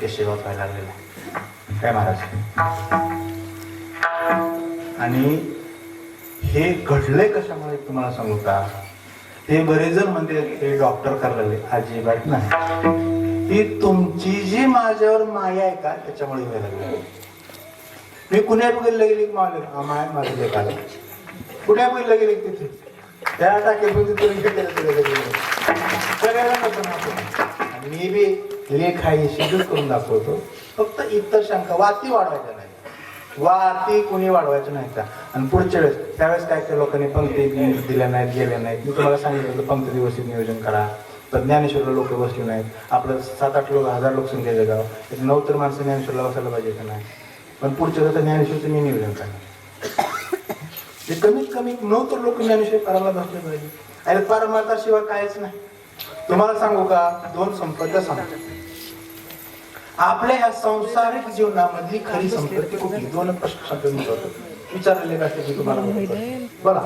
सेवा व्हायला लागलेला काय महाराज. आणि हे घडलंय कशामुळे तुम्हाला सांगू का. ते बरेच जण म्हणते हे डॉक्टर करायला अजिबात नाही. ही तुमची जी माझ्यावर माया आहे का त्याच्यामुळे व्हायला लागली. मी कुण्या बघितलं गेली माया माझं लेखाला कुण्या बघितलं गेले तिथे त्या सगळ्याला नको. मी बी लेख आहे शिजून करून दाखवतो. फक्त इतर शंका वाती वाढवायच्या नाही. वाती कुणी वाढवायचं नाही का. आणि पुढच्या वेळेस त्यावेळेस काय काय लोकांनी पंक्ती दिल्या नाहीत गेल्या नाहीत. मी तुम्हाला सांगितलं पंक्ती दिवशी नियोजन करा. तर ज्ञानेश्वरला लोक बसले नाहीत. आपलं 7-8 लोक 1000 लोकसंख्या जगाव 9 तर माणसं ज्ञानेश्वरला बसायला पाहिजे का नाही. पण पुढच्या वेळेस ज्ञानेश्वरचं मी नियोजन करणार. ते कमीत कमी 9 तर लोक ज्ञानेश्वर करायला बसले पाहिजे. अरे परमार्थाशिवाय कायच नाही. तुम्हाला सांगू का 2 संपत्त्या सांगतो. आपल्या ह्या सांसारिक जीवनामधली खरी संपत्ती कुठली. 2 प्रश्न विचारलेले असते की तुम्हाला बोला.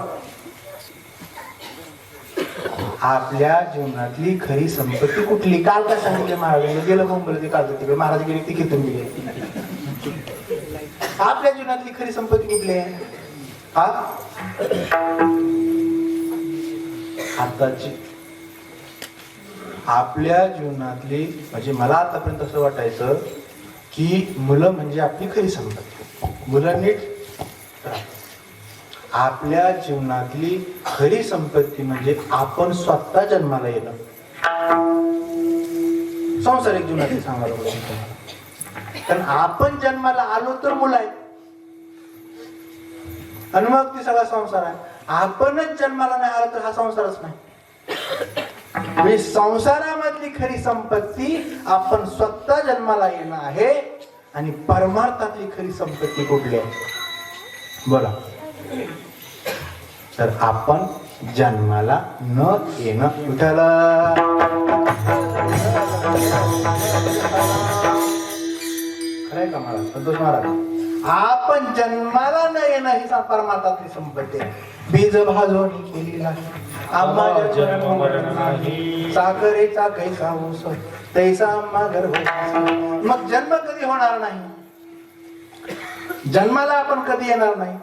आपल्या जीवनातली खरी संपत्ती कुठली. काल काय सांगितले महाराजांनी गेलं मुंबईला ते काढलं तिकडे महाराज गेले तिकीतून गेले. आपल्या जीवनातली खरी संपत्ती कुठली आहे. आताची आपल्या जीवनातली म्हणजे मला आतापर्यंत असं वाटायचं की मुलं म्हणजे आपली खरी संपत्ती. मुलं नीट आपल्या जीवनातली खरी संपत्ती म्हणजे आपण स्वतः जन्माला येणं. सांसारिक जीवनातली सांगायला कारण आपण जन्माला आलो तर मुलं आहेत आणि मग ती सगळा संसार आहे. आपणच जन्माला नाही आलो तर हा संसारच नाही. म्हणजे संसारामधली खरी संपत्ती आपण स्वतः जन्माला येणं आहे. आणि परमार्थातली खरी संपत्ती कुठली आहे बोला. तर आपण जन्माला न येणं. विठ्ठला खरंय का महाराज संतोष महाराज. आपण जन्माला न येणं ही परमार्थातली संपत्ती आहे. बीज भाजवणी केली नाही आम्हा जन्म नाही. साखरेचा कैसा ऊस तैसा आम्हा गर्भ. मग जन्म कधी होणार नाही. जन्माला आपण कधी येणार नाही.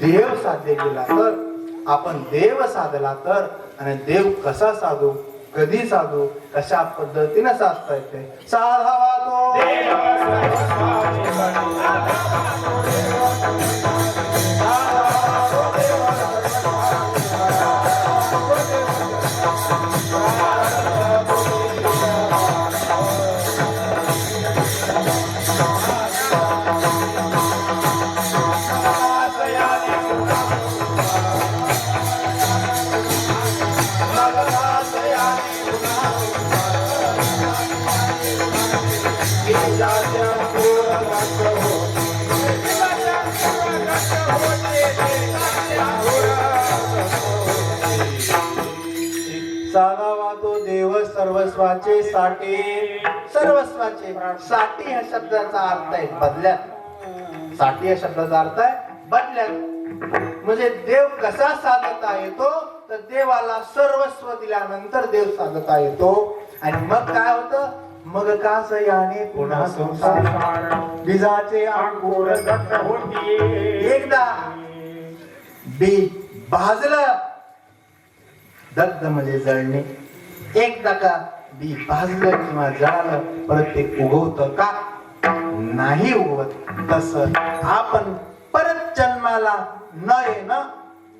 देव साध्य केला तर आपण देव साधला तर. आणि देव कसा साधू कधी साधू कशा पद्धतीने साधता येते. साधावा तो साधावा तो देव सर्वस्वाचे साठे. सर्वस्वाचे साठी ह्या शब्दाचा अर्थ आहे बदल्यात. साठी या शब्दाचा अर्थ आहे बदल्यात. म्हणजे देव कसा साधता येतो तर देवाला सर्वस्व दिल्यानंतर देव साधता येतो. आणि मग काय होतं. मग कास याने पुन्हा संसार बीजाचे अंकुर दत्त होती. एकदा बी भाजलं. दग्ध म्हणजे जळणे. एकदा का बी भाजलं किंवा जळालं परत ते उगवतं का नाही उगवत. तसं आपण परत जन्माला न येणं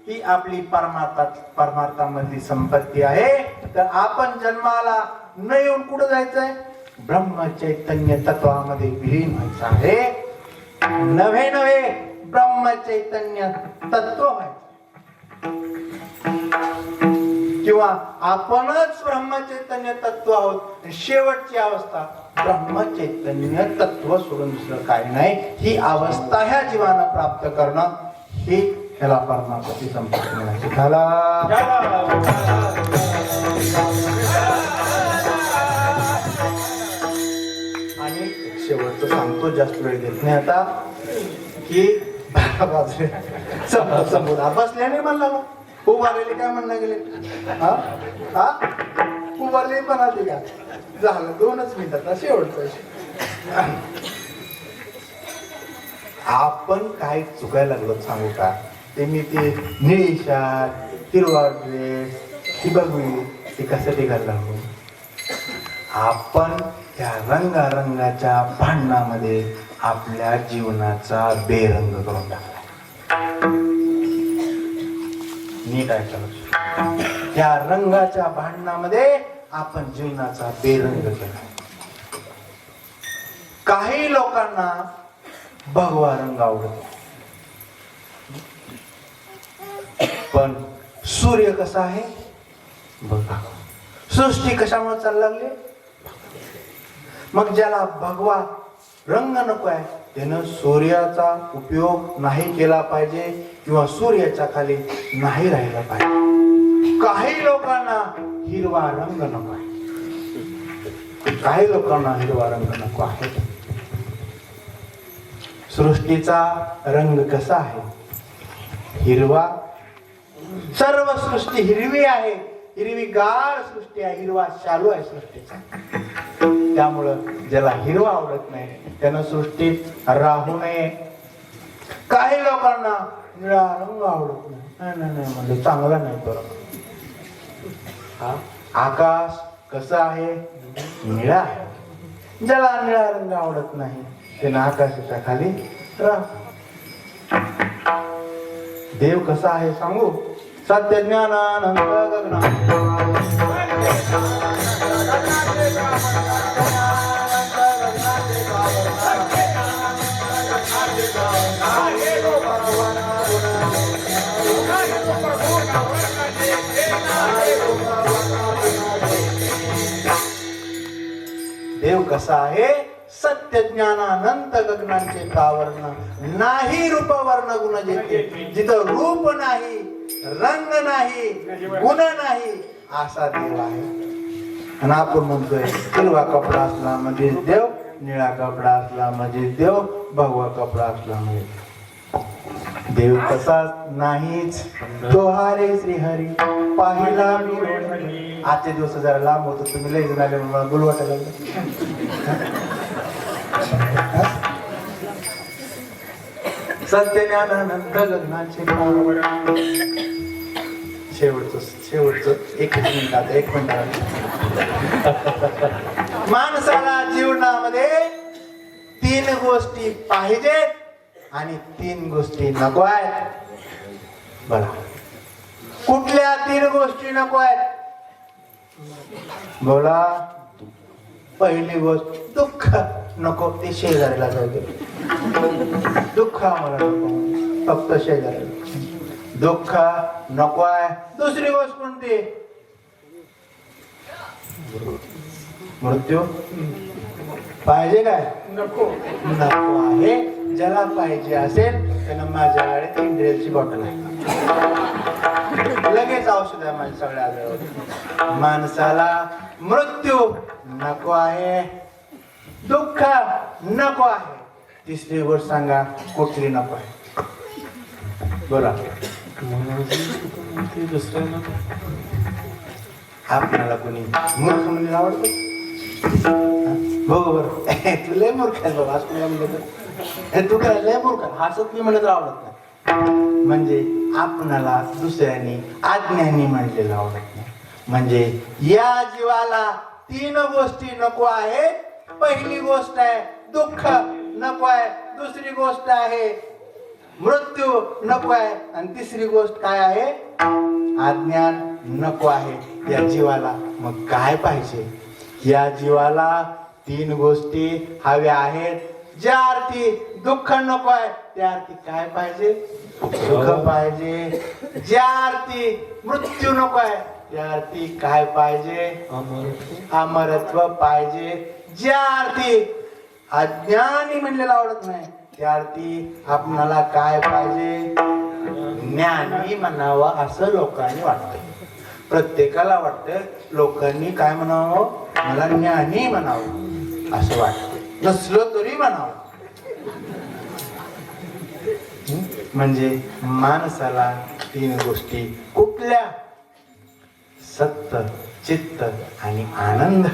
ही आपली परमार्थामधली संपत्ती आहे. तर आपण जन्माला न येऊन कुठं जायचंय. ब्रह्म चैतन्य तत्वामध्ये विलीन व्हायचं आहे. नवे नवे ब्रह्म चैतन्य तत्व व्हायचं किंवा आपणच ब्रह्मचैतन्य तत्व आहोत. शेवटची अवस्था ब्रह्मचैतन्य तत्व सोडून दुसरं काही नाही. ही अवस्था ह्या जीवानं प्राप्त करणं ही ह्याला परमार्थाची संपत्ती म्हणायची. झाला आणि शेवटचं सांगतो जास्त वेळ घेत नाही आता की 12 वाजले. बसल्याने म्हणला उभारलेले काय म्हणला गेले. हा बोलले पण आधी का झालं 2च मिनिटात शेवटचं. आपण काय चुकायला लागलो सांगू का? ते मी ते निळी शर्ट, हिरवा ड्रेस, ही बघू ते कशासाठी घालला लागलो? आपण त्या रंगारंगाच्या भांडणामध्ये आपल्या जीवनाचा बेरंग करून टाकला. नीट ऐकायला, त्या रंगाच्या भांडणामध्ये आपण जीवनाचा बेरंग केला. काही लोकांना भगवा रंग आवडतो, पण सूर्य कसा आहे बघा, सृष्टी कशामुळे चालू लागली. मग ज्याला भगवा रंग नको आहे त्यानं सूर्याचा उपयोग नाही केला पाहिजे किंवा सूर्याच्या खाली नाही राहिला पाहिजे. काही लोकांना हिरवा रंग नको आहे, काही लोकांना हिरवा रंग नको आहे. सृष्टीचा रंग कसा आहे? हिरवा. सर्व सृष्टी हिरवी आहे, हिरवीगार सृष्टी आहे, हिरवा शालू आहे सृष्टीचा. त्यामुळं ज्याला हिरवा आवडत नाही त्यानं सृष्टीत राहू नये. काही लोकांना निळा रंग आवडत नाही, नाही म्हणजे चांगला नाही बरोबर. आकाश कसं आहे? निळा आहे. ज्याला निळा रंग आवडत नाही त्यानं आकाशाच्या खाली राह. देव कसा आहे सांगू? सत्य ज्ञानानंद गगना देव कसा आहे? सत्य ज्ञानानंत गगनांचे प्रावरण, नाही रूप वर्ण गुण जेथे. जिथं रूप नाही, रंग नाही, गुण नाही असा देव आहे. आणि आपण म्हणतोय हिरवा कपडा असला म्हणजे देव, निळा कपडा असला म्हणजे देव, भगवा कपडा असला म्हणजे देव तसा नाहीच. दोहारे श्रीहरी पाहिला मी. आजचे दिवस जरा लांब होतो, तुम्ही लई जण आले मला बोलवाटा लागलं. सत्य ज्ञानानंद गगनाचे शेवटचं 1 मिनिटात 1 मिनिटात. माणसाला जीवनामध्ये 3 गोष्टी पाहिजेत आणि 3 गोष्टी नको आहेत. बघा कुठल्या 3 गोष्टी नको आहेत? बोला. पहिली गोष्ट दुःख नको, ते शेजारीला जाऊ दे. दुःख आम्हाला नको, फक्त शेजारी. दुःख नको आहे. दुसरी गोष्ट कोणती? मृत्यू पाहिजे काय? नको. नको आहे. ज्याला पाहिजे असेल त्यानं माझ्याकडे इंडियनची बॉटल आहे, लगेच औषध आहे माझ्या सगळ्या आजारावर. माणसाला मृत्यू नको आहे, दुःख नको आहे. तिसरी गोष्ट सांगा कुठली नको आहे? बोला. आपल्याला कोणी मूर्ख म्हणजे आवडतं? बरोबर. तू लय मूर्ख आहे बाबा, असं म्हणलं तर तू काय लय मूर्ख हसत मी म्हणलं तर आवडत नाही. म्हणजे आपणाला दुसऱ्यांनी आज्ञांनी म्हणलेलं आवडत नाही. म्हणजे या जीवाला 3 गोष्टी नको आहेत. पहिली गोष्ट आहे दुःख नको आहे, दुसरी गोष्ट आहे मृत्यू नको आहे, आणि तिसरी गोष्ट काय आहे? अज्ञान नको आहे या जीवाला. मग काय पाहिजे? या जीवाला 3 गोष्टी हव्या आहेत. ज्या अर्थी दुःख नको आहे त्या अर्थी काय पाहिजे? सुख पाहिजे. ज्या अर्थी मृत्यू नको आहे त्या अर्थी काय पाहिजे? अमरत्व पाहिजे. ज्या अर्थी अज्ञानी म्हणलेलं आवडत नाही त्या अर्थी आपणाला काय पाहिजे? ज्ञानी म्हणावं असं लोकांनी वाटतं. प्रत्येकाला वाटतं लोकांनी काय म्हणावं? मला ज्ञानी म्हणावं असं वाटतं. नसलं तरी म्हणावं. म्हणजे माणसाला 3 गोष्टी कुठल्या? सत्य, चित्त आणि आनंद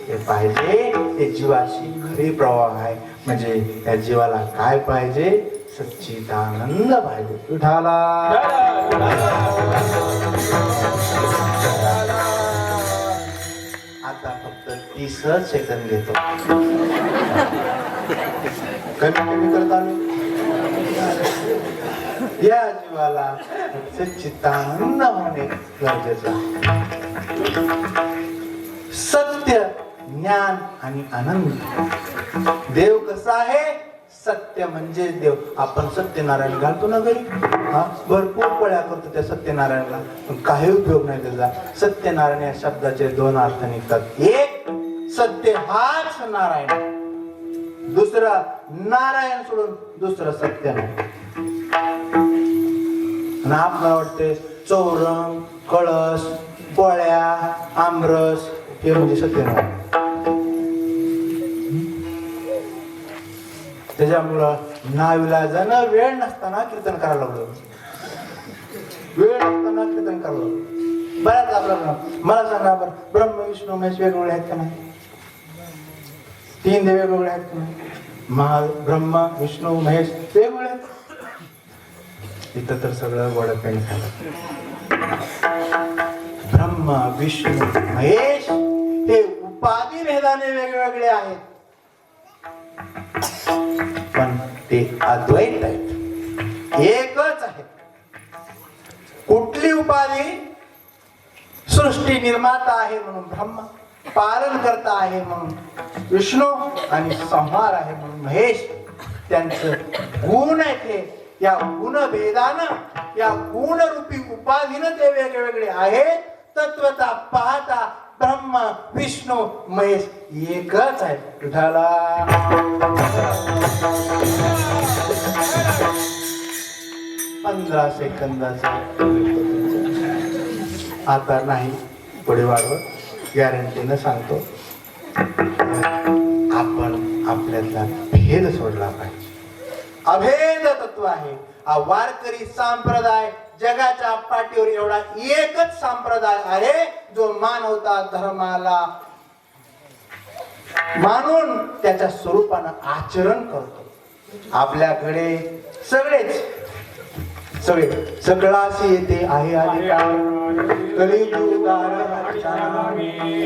हे पाहिजे. हे जीवाची खरी प्रवाह आहे. म्हणजे या जीवाला काय पाहिजे? सच्चिदानंद पाहिजे. विठाला आता फक्त 30 सेकंद घेतो. कमी करत आलो. या जीवाला सच्चिदानंद होणे गरजेचं आहे. सत्य, ज्ञान आणि आनंद. देव कसा आहे? सत्य म्हणजे देव. आपण सत्यनारायण घालतो ना घरी, भरपूर पळ्या करतो त्या सत्यनारायणला, पण काही उपयोग नाही त्याचा. सत्यनारायण या शब्दाचे 2 अर्थ निघतात. एक, सत्य हाच नारायण. दुसरा, नारायण सोडून दुसरं सत्य नाही. आणि आपल्याला वाटते चौरंग, कळस, पोळ्या, आमरस हे म्हणजे सत्यनारायण. त्याच्यामुळं नाविलाजानं वेळ नसताना कीर्तन करायला लागलो. वेळ नसताना कीर्तन करायला लागलो. बऱ्याच आपल्याला मला सांगा बरं, ब्रह्म विष्णू महेश वेगवेगळे आहेत का नाही? 3 देव वेगवेगळे आहेत का नाही? ब्रह्म विष्णू महेश वेगवेगळे आहेत. इथं तर सगळं गोड पेन झालं. ब्रह्म विष्णू महेश हे उपाधी भेदाने वेगवेगळे आहेत, पण ते अद्वैत आहेत, एकच आहे. कुठली उपाधी? सृष्टी निर्माता आहे म्हणून ब्रह्म, पालन करता आहे म्हणून विष्णू आणि संहार आहे म्हणून महेश. त्यांचं गुण आहेत हे. या गुणभेदानं, या गुणरूपी उपाधीनं ते वेगवेगळे आहेत. तत्वता पाहता ब्रह्म विष्णू महेश एकच आहे. विठाला 15 सेकंदाचा आता नाही, पुढे वाढवत. गॅरंटीनं सांगतो, आपण आपल्यातला भेद सोडला पाहिजे. अभेद तत्व आहे हा वारकरी संप्रदाय. जगाच्या पाठीवर एवढा एकच संप्रदाय आहे जो मानवता धर्माला मानून त्याच्या स्वरूपानं आचरण करतो. आपल्याकडे सगळे सकळाशी येते आहे आधी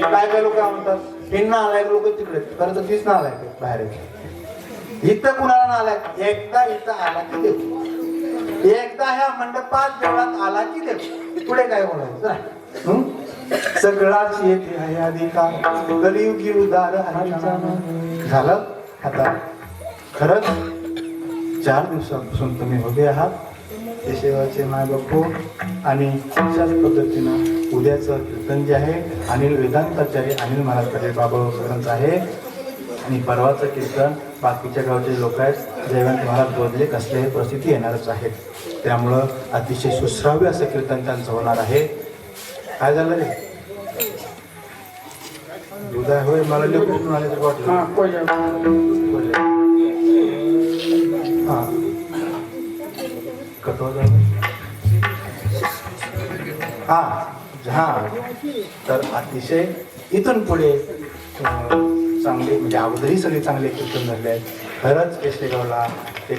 काय काय लोक म्हणतात, हे नालायक लोक तिकडे, खरं तर तीच नालायक बाहेर. इथं कुणाला नालायक? एकदा इथं आला की देव, एकदा ह्या मंडपात देवळात आला की देव. पुढे काय बोलायचं? सगळाच येते आहे अधिकार कलियुगी उदार झालं. आता खरंच 4 दिवसापासून तुम्ही उभे आहात. ते सेवाचे माय बापू आणि अशाच पद्धतीनं उद्याचं कीर्तन जे आहे अनिल वेदांताचार्य अनिल महाराज पाटील बाबांचं आहे. आणि परवाचं कीर्तन बाकीच्या गावचे लोक आहेत, जयवंत महाराज बोधले कसल्याही परिस्थिती येणारच आहेत. त्यामुळं अतिशय सुश्राव्य असं कीर्तन त्यांचं होणार आहे. काय झालं रे? दुधा होय, मला लेकरून आले तर वाटलं. हा कटवा झालं. हा तर अतिशय इथून पुढे चांगले, म्हणजे अगोदरही सगळे चांगले कीर्तन झाले आहेत. खरंच केशेगावला ते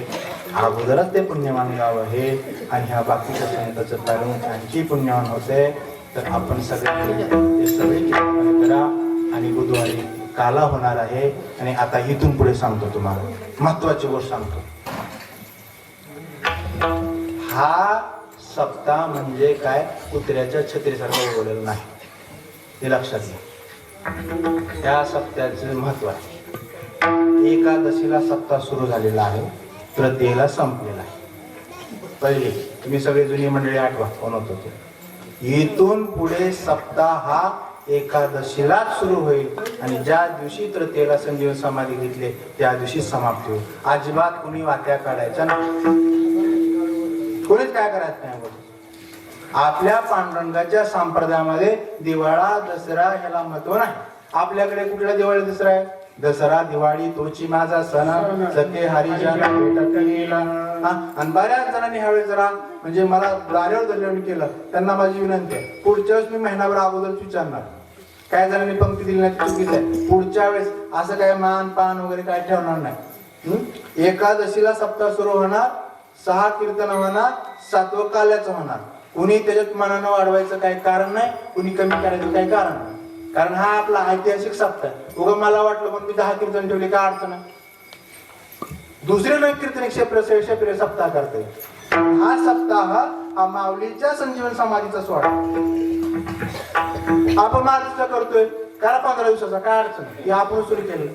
अगोदरच ते पुण्यवान गाव आहे आणि ह्या बाकीच्या संतांचं पालन आणखी पुण्यवान होते. तर आपण सगळे कीर्तन करा. आणि बुधवारी काला होणार आहे. आणि आता इथून पुढे सांगतो तुम्हाला महत्वाची गोष्ट सांगतो. हा सप्ताह म्हणजे काय कुत्र्याच्या छत्रीसारखं उघडलेलं नाही, हे लक्षात घ्या. या सप्त्याचे महत्व आहे. एकादशीला सप्ताह सुरू झालेला आहे, तृतीयेला संपलेला आहे. पहिले तुम्ही सगळे जुनी मंडळी आठवा कोण होत होते. इथून पुढे सप्ताह हा एकादशीलाच सुरू होईल आणि ज्या दिवशी तृतीयेला संजीवन समाधी घेतले त्या दिवशी समाप्त होईल. अजिबात कुणी वाट्या काढायच्या नाही, कोणीच काय करायचं नाही. आपल्या पांडुरंगाच्या संप्रदायामध्ये दिवाळा दसरा ह्याला महत्व नाही. आपल्याकडे कुठला दिवाळी दसरा आहे? दसरा दिवाळी तोची माझा सण सखे हरिजन आणि बऱ्याच जणांनी ह्यावेळी जरा म्हणजे मला दारेवर धरल्याने केलं. त्यांना माझी विनंती आहे, पुढच्या वेळेस मी महिनाभर अगोदर विचारणार काय जणांनी पंक्ती दिली नाही चुकीचं आहे. पुढच्या वेळेस असं काय मान पान वगैरे काय ठेवणार नाही. एकादशीला सप्ताह सुरू होणार, 6 कीर्तन होणार, 7वं काल्याचं होणार. कुणी त्याच्यात मनानं वाढवायचं काही कारण नाही, कुणी कमी करायचं काही कारण नाही. कारण हा आपला ऐतिहासिक सप्ताह आहे. उगा मला वाटलं पण मी 10 कीर्तन ठेवली काय अडचण आहे. दुसरे नवीन कीर्तन क्षेत्र सप्ताह करते. हा सप्ताह हा माऊलीच्या संजीवन समाधीचा सोहळा आपण मार्चचा करतोय, त्याला 15 दिवसाचा काय अडचण आहे, आपण सुरू केलं.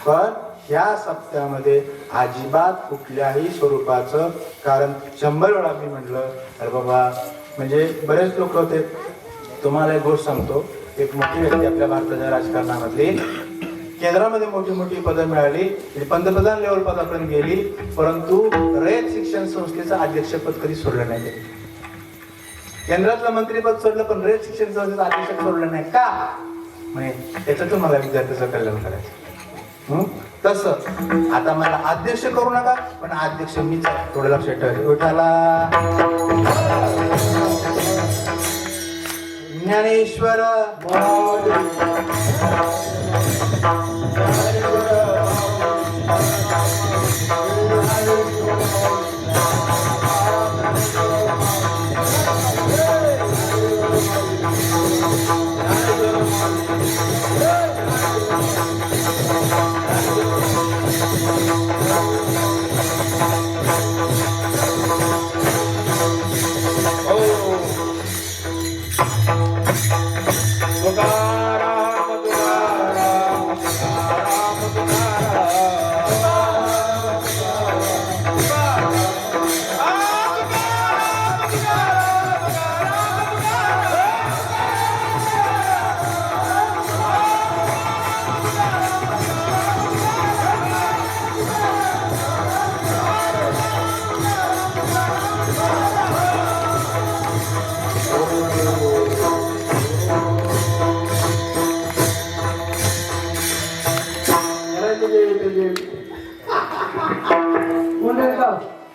पण या सप्त्यामध्ये अजिबात कुठल्याही स्वरूपाचं, कारण 100 वेळा मी म्हटलं अरे बाबा, म्हणजे बरेच लोक होते. तुम्हाला एक गोष्ट सांगतो, एक मोठी व्यक्ती आपल्या भारताच्या राजकारणामधली, केंद्रामध्ये मोठी मोठी पदं मिळाली, पंतप्रधान लेवल पदापर्यंत गेली, परंतु रयत शिक्षण संस्थेचं अध्यक्षपद कधी सोडलं नाही. केंद्रातलं मंत्रीपद सोडलं, पण रयत शिक्षण संस्थेचं अध्यक्ष सोडलं नाही का? म्हणजे त्याच्यातून मला विद्यार्थ्याचं कल्याण करायचं. तसं आता मला अध्यक्ष करू नका, पण अध्यक्ष मीच आहे, थोडं लक्षात ठेवायचं. उठाला ज्ञानेश्वर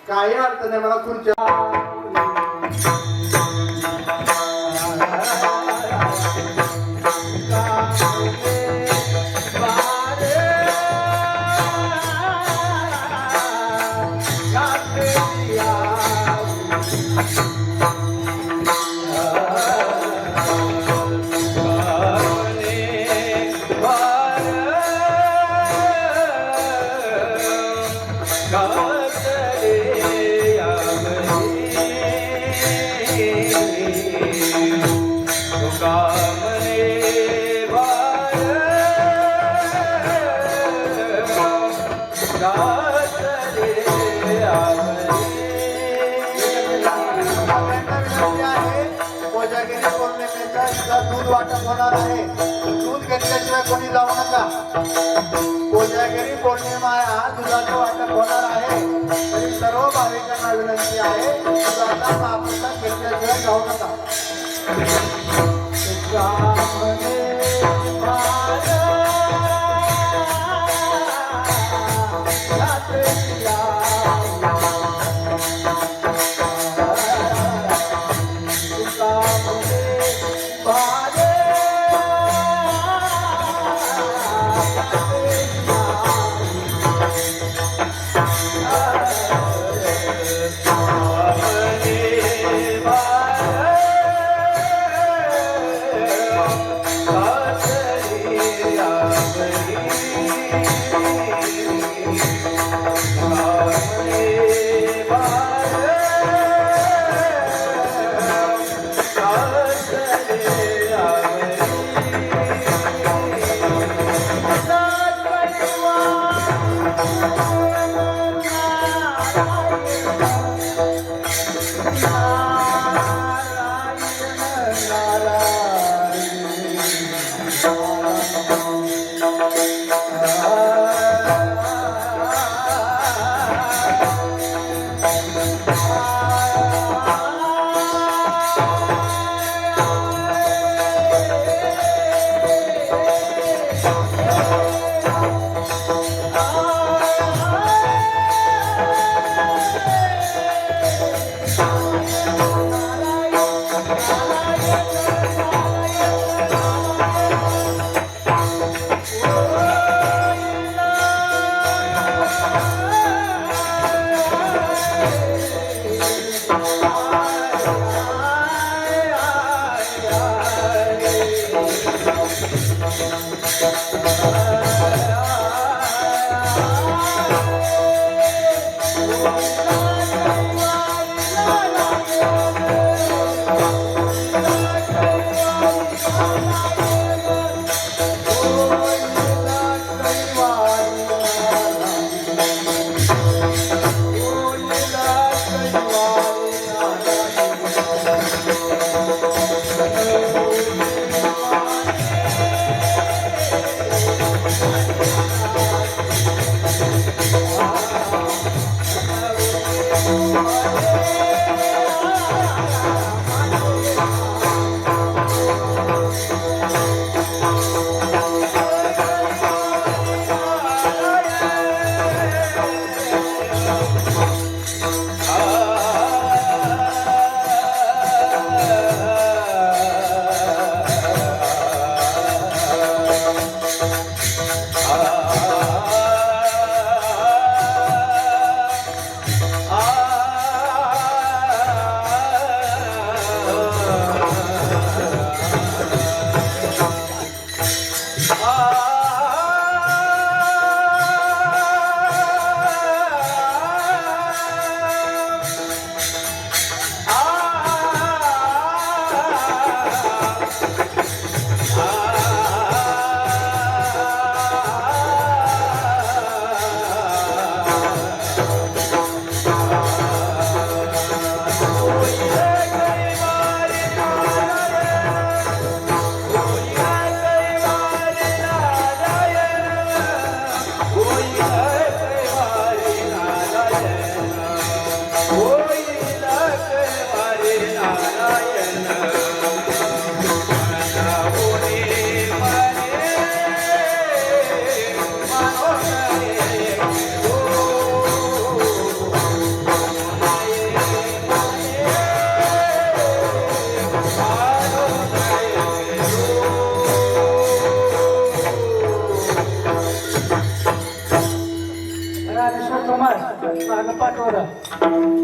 काही अर्थ नाही मला खुर्च्या. दूध वाटप होणार आहे, दूध घेतल्याशिवाय कोणी जाऊ नका. कोजागिरी पौर्णिमा आहे, दुधाचं वाटप होणार आहे. तरी सर्व भाविकांना विनंती आहे, दुधाचा महाप्रसाद घेतल्याशिवाय जाऊ नका. राजेश्वर कुमार मागं पाठवलं